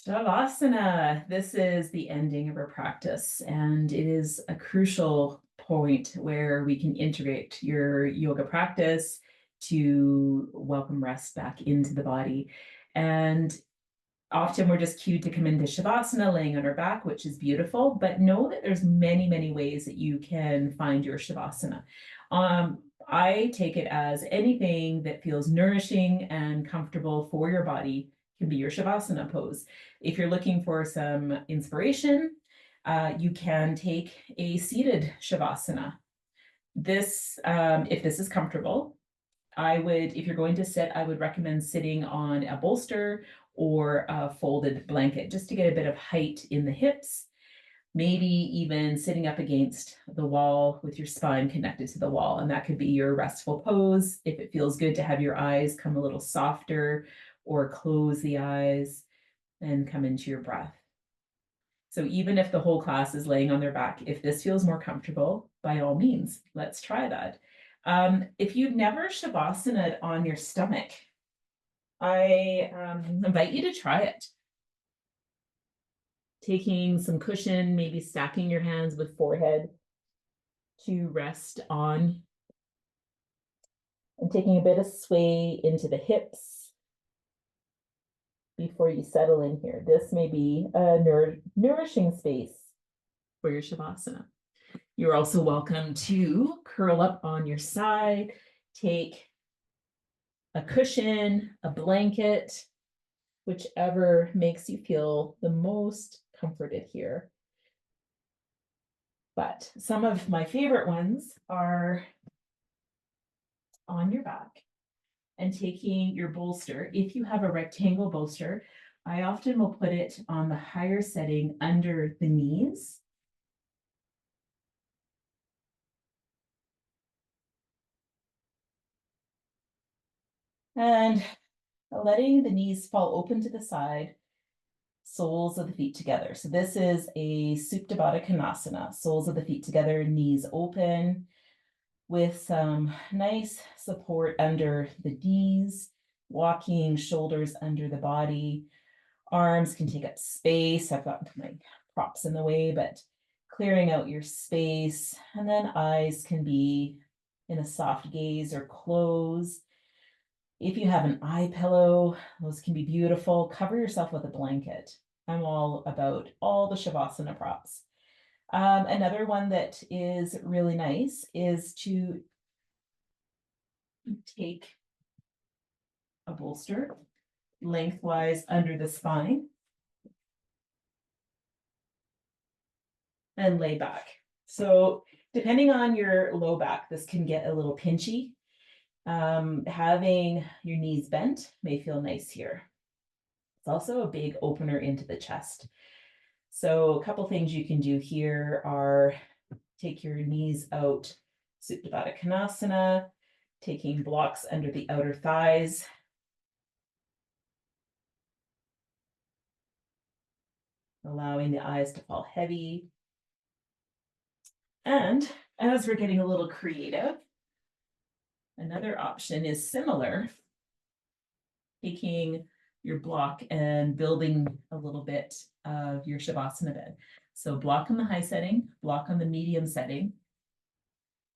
Savasana. This is the ending of our practice, and it is a crucial point where we can integrate your yoga practice to welcome rest back into the body. And often we're just cued to come into Shavasana, laying on our back, which is beautiful, but know that there's many ways that you can find your Shavasana. I take it as anything that feels nourishing and comfortable for your body can be your Shavasana pose. If you're looking for some inspiration, you can take a seated Shavasana. If this is comfortable, if you're going to sit, I would recommend sitting on a bolster or a folded blanket just to get a bit of height in the hips. Maybe even sitting up against the wall with your spine connected to the wall. And that could be your restful pose. If it feels good to have your eyes come a little softer, or close the eyes and come into your breath. So even if the whole class is laying on their back, if this feels more comfortable, by all means, let's try that. If you've never Shavasana on your stomach, I invite you to try it. Taking some cushion, maybe stacking your hands with forehead to rest on, and taking a bit of sway into the hips before you settle in here. This may be a nourishing space for your Shavasana. You're also welcome to curl up on your side, take a cushion, a blanket, whichever makes you feel the most comforted here. But some of my favorite ones are on your back and taking your bolster. If you have a rectangle bolster, I often will put it on the higher setting under the knees. And letting the knees fall open to the side, soles of the feet together. So this is a Supta Baddha Konasana, soles of the feet together, knees open, with some nice support under the knees, walking shoulders under the body. Arms can take up space. I've got my props in the way, but clearing out your space. And then eyes can be in a soft gaze or close. If you have an eye pillow, those can be beautiful. Cover yourself with a blanket. I'm all about all the Shavasana props. Another one that is really nice is to take a bolster lengthwise under the spine and lay back. So depending on your low back, this can get a little pinchy. Having your knees bent may feel nice here. It's also a big opener into the chest. So a couple things you can do here are take your knees out, Supta Baddha Konasana, taking blocks under the outer thighs. Allowing the eyes to fall heavy. And as we're getting a little creative, another option is similar, taking your block and building a little bit of your Shavasana bed. So block on the high setting, block on the medium setting,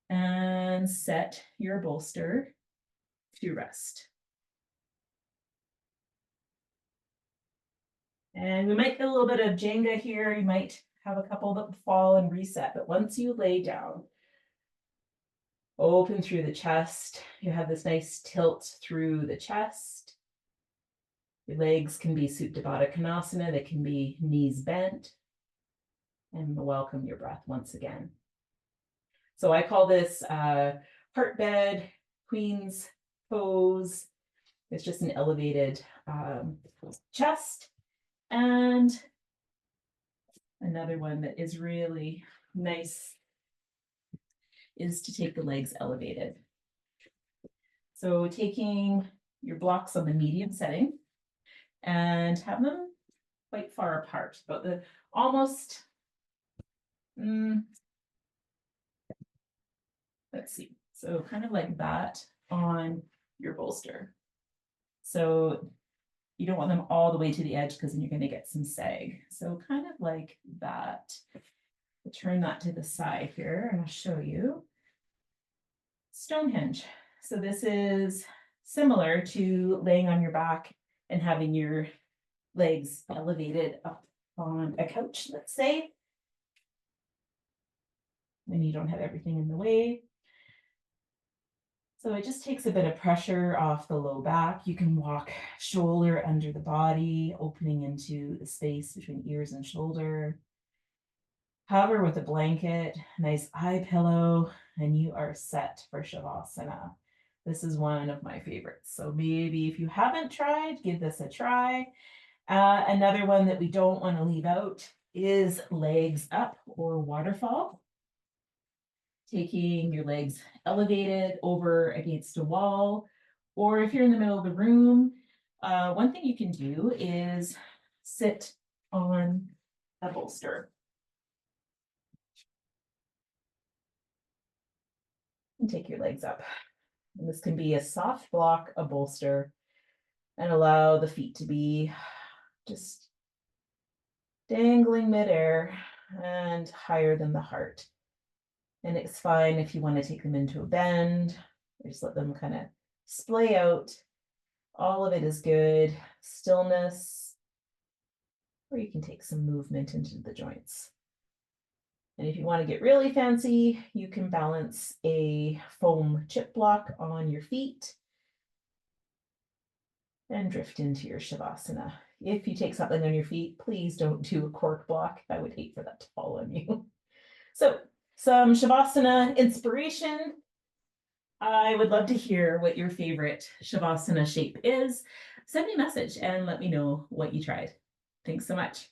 and set your bolster to rest. And we might get a little bit of Jenga here. You might have a couple that fall and reset, but once you lay down, open through the chest. You have this nice tilt through the chest. Your legs can be Supta Baddha Konasana. They can be knees bent. And welcome your breath once again. So I call this heart bed, queen's pose. It's just an elevated chest. And another one that is really nice is to take the legs elevated. So taking your blocks on the medium setting and have them quite far apart, but the almost, let's see. So kind of like that on your bolster. So You don't want them all the way to the edge because then you're going to get some sag. So kind of like that. I'll turn that to the side here and I'll show you. Stonehenge. So this is similar to laying on your back and having your legs elevated up on a couch, let's say. And you don't have everything in the way. So it just takes a bit of pressure off the low back. You can walk shoulder under the body, opening into the space between ears and shoulder. Hover with a blanket, nice eye pillow, and you are set for Shavasana. This is one of my favorites. So maybe if you haven't tried, give this a try. Another one that we don't want to leave out is legs up or waterfall. Taking your legs elevated over against a wall, or if you're in the middle of the room, one thing you can do is sit on a bolster. And take your legs up. And this can be a soft block, a bolster, and allow the feet to be just dangling midair and higher than the heart. And it's fine if you want to take them into a bend, or just let them kind of splay out. All of it is good. Stillness, or you can take some movement into the joints. And if you want to get really fancy, you can balance a foam chip block on your feet and drift into your Shavasana. If you take something on your feet, please don't do a cork block. I would hate for that to fall on you. So some Shavasana inspiration. I would love to hear what your favorite Shavasana shape is. Send me a message and let me know what you tried. Thanks so much.